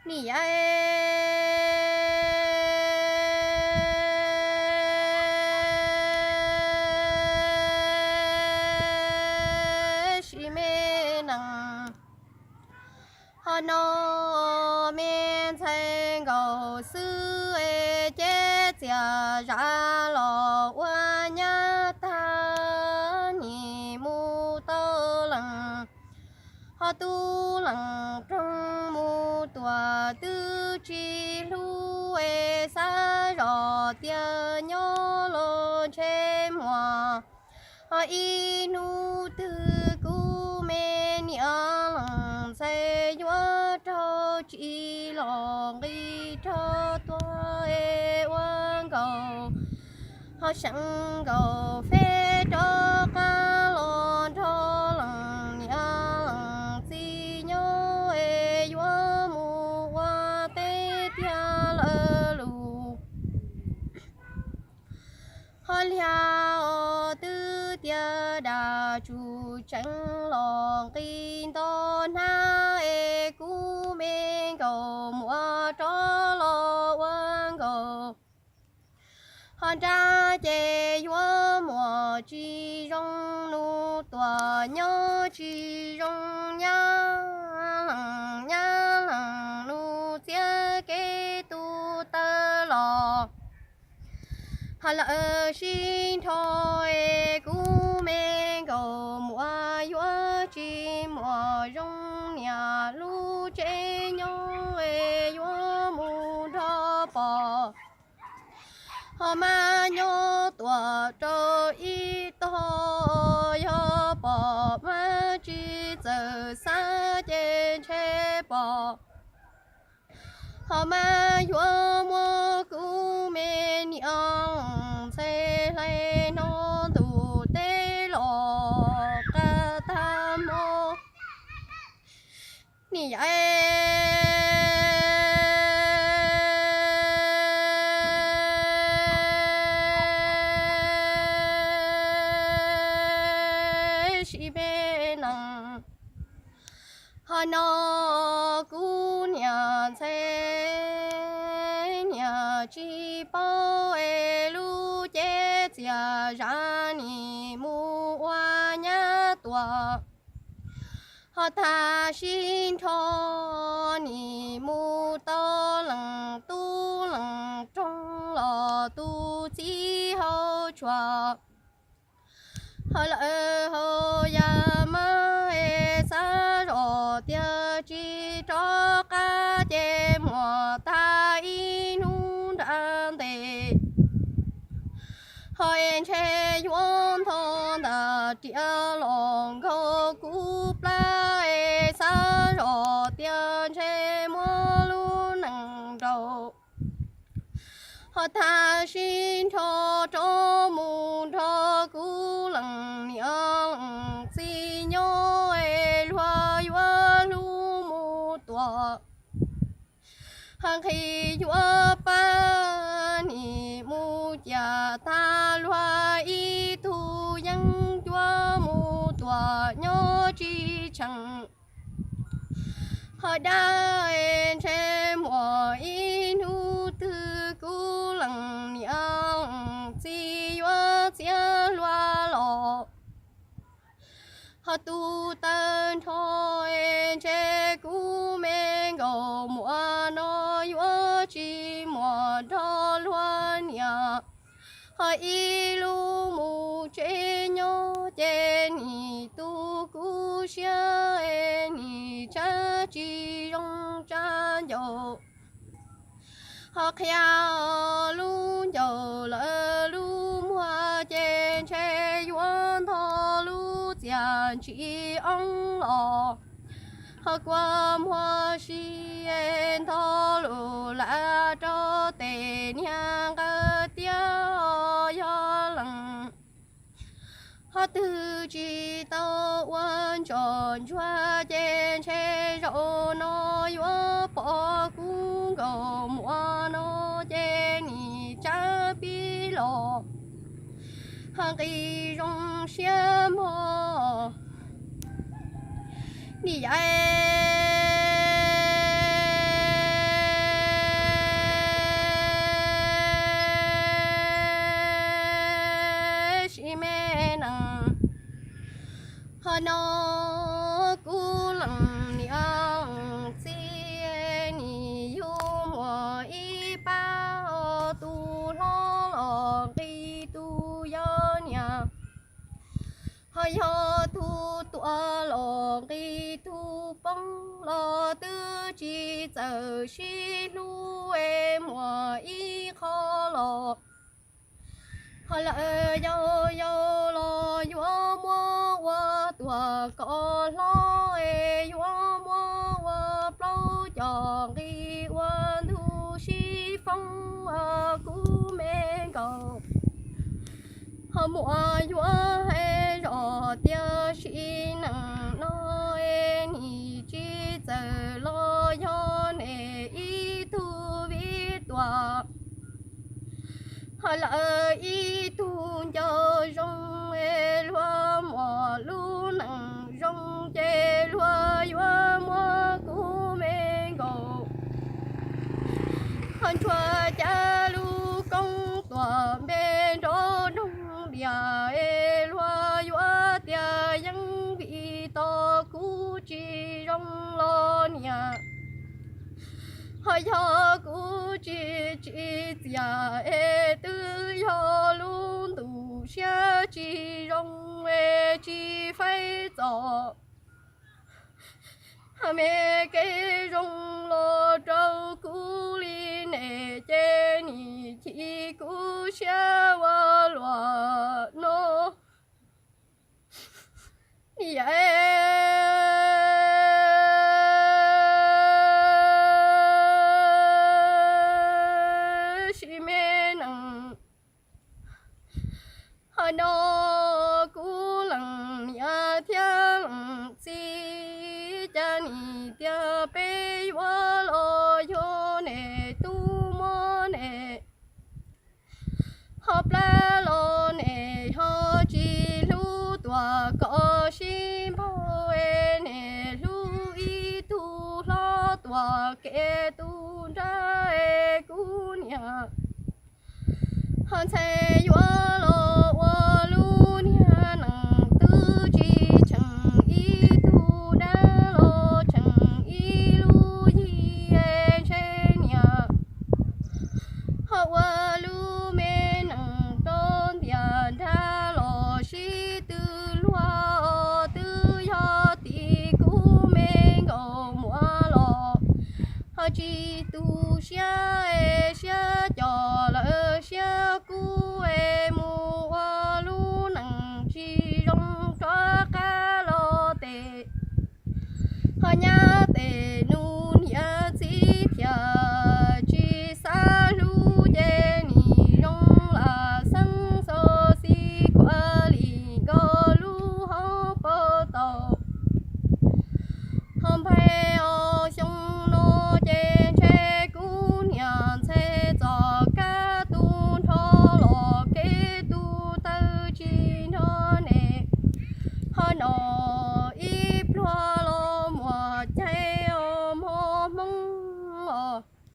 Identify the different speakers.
Speaker 1: 你是没能，好那面才够死诶，姐姐ra lo quan nhã ta ni mu tơ lăng, họ tu lăng trong mu tua tư chi lu e sa rõ tia nhỏ lo che hoa, họ inu tư cu men yang say nhua cho chi lo đi cho tua e quan cầu, họ sẵn cầu phê cho ca lo cho lăng nhà lăng si nhô e nhua mu hoa tê tia lơ lu, họ liao tư tia đà chu chẳng lòng kinh to na e cu men cầu mua cho lo quan cầu, họ ra chè vua mùa chi rong nu tòa nhớ chi rong nhá lăng nu chia kế tu tơ lò, họ lỡ xin thôi cú men cầu mùa vua chi mùa rong nhà lu chè nhớ vua mu thọ bò, họ mà nhớ tua cho ít to yo bỏ mà chỉ giờ xa trên che bỏ, họ mà yo mua cú men yang sẽ lấy nó tu tế lo cả tham mô nị chỉ bên năng, họ nó cú nhà xe nhà chi bao e lu chế chia ra ni mu hoa nhã tua, họ tha xin cho ni mu to lăng tu lăng trong lò tu chỉ hậu chùa, họ lỡ họ ya ma e sa rõ tia chi cho ca chế mùa ta inu đan tề, họ en che yuan thon da tia lòng câu cú pla e sa rõ tia che mùa lu nang đầu, họ tha xin cho mu cho cú lăng nhang si nhô e loa yoa lu mu tua, hàng khi yoa pa ni mu cha ta loa y thu yang yoa mu tua nhô chi chẳng, họ đã en che mùa inu tư cú lăng nhang si yoa xia loa lò, họ tu tân cho en che cú men cầu mùa nó yoa chi mùa đó loa nhà, họ y lu mu che nhô che ni tu cú xia e ni cha chi rong cha yo, họ khia lu yo lơ lu mua chen che yuan tho lu jian chi ong lo, họ qua mua si en tho lu la cho tê nhang cơ tia yo lăng, họ tư chi tao quan tròn choa chen che rô nó yo bỏ cung cầu mua nó chen ni cha bi lo, hàng kỳ rong xiêm ho nị họ nó cú lăng niang chi ni yu mo y bao tu lo lo đi tu yo nhà họ yo tu tua lo đi tu bông lo tư chi giờ chi lu em mo y khó lo họ là yo yo lo yo mo wa tua có lo e yo mo wa plau chọn đi wa thu chi phong cú mẹ cầu họ mua yo e rõ tia chi nặng nó e ni chi giờ lo yo ne y thu vi tua họ là y tu cho rong e loa mò lu nặng rong chê loa yoa mo cu mê gồ hắn chua cha lu công tòa bên đó đông địa e loa yoa tia yang bị to cu chi rong lo nhà họ yo cú chi chi tia e tư yo luôn đủ xia chi rong e chi phải zo hà mẹ cái rong lo trâu cú li nè chê ni chi cú xia wa loa no họ nó cú lăng nhà thiên si cha ni tia pe wa lo yo ne tu mo ne họ pla lo ne họ chi lu tua có sim bao e ne lu y tu lo tua ke tu ra e cú nhà họ say yo lo wa lu nia nang tư chi chẳng y tu đã lo chẳng y lu yi e che nia họ wa lu me nang tôn dia đã lo shi tư loa tư ya ti cu me go mua lo họ chi tu xia e xia cho lỡ xia cu e mu wa lu nang chi rong cho cá lo tê họ nhà